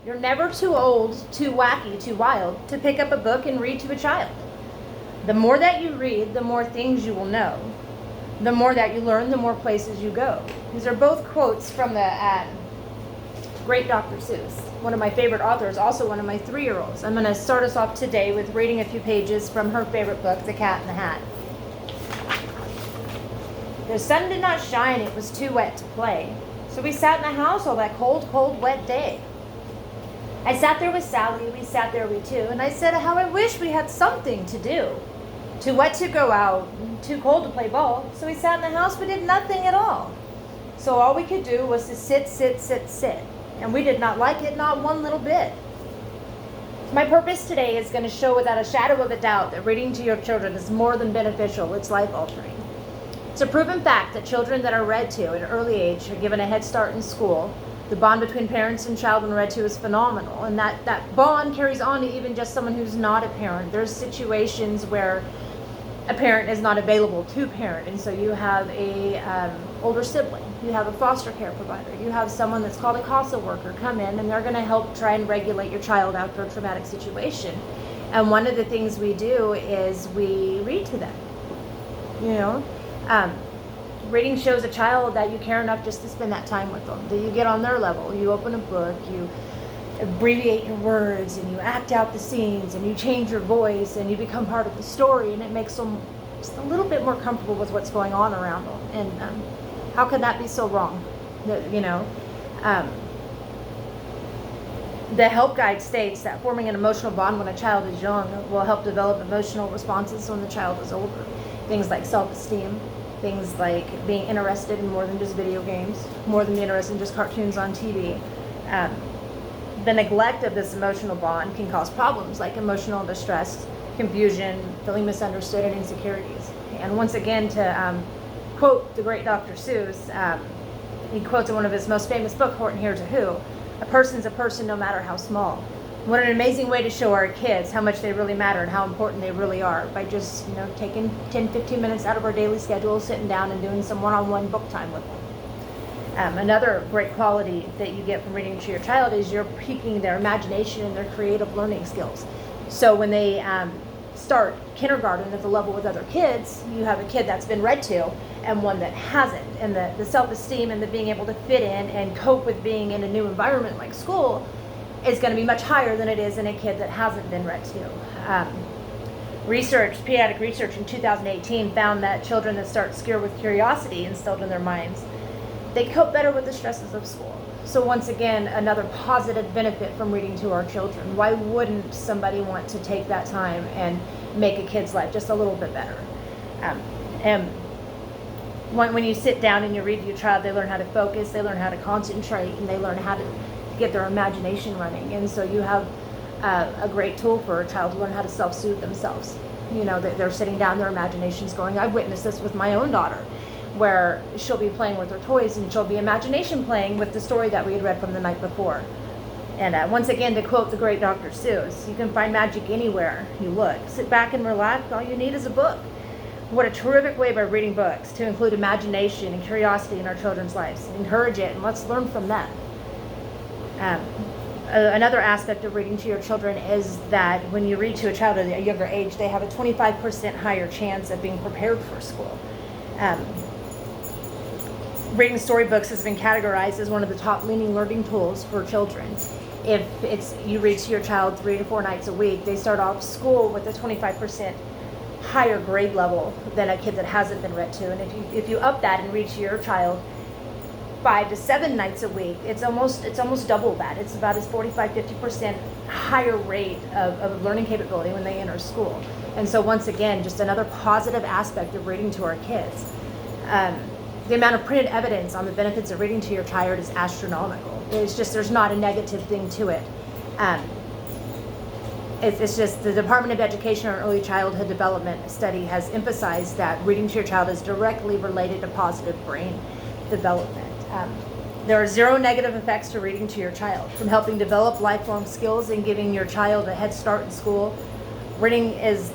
You're never too old, too wacky, too wild to pick up a book and read to a child. The more that you read, the more things you will know. The more that you learn, the more places you go. These are both quotes from the great Dr. Seuss, one of my favorite authors, also one of my 3-year-olds. I'm going to start us off today with reading a few pages from her favorite book, The Cat in the Hat. The sun did not shine, it was too wet to play. So we sat in the house all that cold, cold, wet day. I sat there with Sally, we sat there, we two, and I said how I wish we had something to do. Too wet to go out, too cold to play ball, so we sat in the house, we did nothing at all. So all we could do was to sit, and we did not like it, not one little bit. My purpose today is going to show without a shadow of a doubt that reading to your children is more than beneficial, it's life-altering. It's a proven fact that children that are read to at an early age are given a head start in school. The bond between parents and child when read to is phenomenal, and that bond carries on to even just someone who's not a parent. There's situations where a parent is not available to parent, and so you have a older sibling, you have a foster care provider, you have someone that's called a CASA worker come in, and they're going to help try and regulate your child after a traumatic situation. And one of the things we do is we read to them. Reading shows a child that you care enough just to spend that time with them, that you get on their level. You open a book, you abbreviate your words, and you act out the scenes, and you change your voice, and you become part of the story, and it makes them just a little bit more comfortable with what's going on around them. And how could that be so wrong? The help guide states that forming an emotional bond when a child is young will help develop emotional responses when the child is older. Things like self-esteem, things like being interested in more than just video games, more than being interested in just cartoons on TV. The neglect of this emotional bond can cause problems like emotional distress, confusion, feeling misunderstood, and insecurities. And once again, to quote the great Dr. Seuss, he quotes in one of his most famous books, Horton Hears a Who, "A person's a person no matter how small." What an amazing way to show our kids how much they really matter and how important they really are by just taking 10-15 minutes out of our daily schedule, sitting down and doing some one-on-one book time with them. Another great quality that you get from reading to your child is you're piquing their imagination and their creative learning skills. So when they start kindergarten at the level with other kids, you have a kid that's been read to and one that hasn't, and the self-esteem and the being able to fit in and cope with being in a new environment like school is going to be much higher than it is in a kid that hasn't been read to. Pediatric research in 2018 found that children that start scared with curiosity instilled in their minds, they cope better with the stresses of school. So once again, another positive benefit from reading to our children. Why wouldn't somebody want to take that time and make a kid's life just a little bit better? And when you sit down and you read to your child, they learn how to focus, they learn how to concentrate, and they learn how to get their imagination running. And so you have a great tool for a child to learn how to self-soothe themselves. They're sitting down, their imagination's going. I've witnessed this with my own daughter, where she'll be playing with her toys and she'll be imagination playing with the story that we had read from the night before. And once again, to quote the great Dr. Seuss, you can find magic anywhere you look. Sit back and relax, all you need is a book. What a terrific way by reading books to include imagination and curiosity in our children's lives. Encourage it and let's learn from them. Another aspect of reading to your children is that when you read to a child at a younger age, they have a 25% higher chance of being prepared for school. Reading storybooks has been categorized as one of the top learning tools for children. If you read to your child 3 to 4 nights a week, they start off school with a 25% higher grade level than a kid that hasn't been read to. And if you up that and read to your child 5 to 7 nights a week, it's almost double that. It's about a 45-50% higher rate of learning capability when they enter school. And so once again, just another positive aspect of reading to our kids. The amount of printed evidence on the benefits of reading to your child is astronomical. There's not a negative thing to it. It's just the Department of Education and Early Childhood Development study has emphasized that reading to your child is directly related to positive brain development. There are 0 negative effects to reading to your child, from helping develop lifelong skills and giving your child a head start in school. Reading is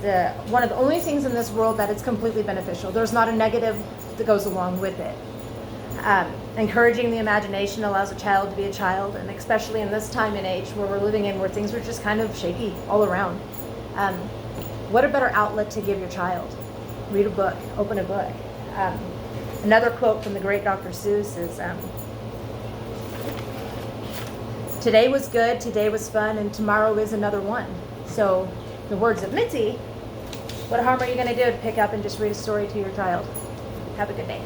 one of the only things in this world that is completely beneficial. There's not a negative that goes along with it. Encouraging the imagination allows a child to be a child, and especially in this time and age where we're living in, where things are just kind of shaky all around. What a better outlet to give your child? Read a book, open a book. Another quote from the great Dr. Seuss is, today was good, today was fun, and tomorrow is another one. So, the words of Mitzi, what harm are you going to do to pick up and just read a story to your child? Have a good day.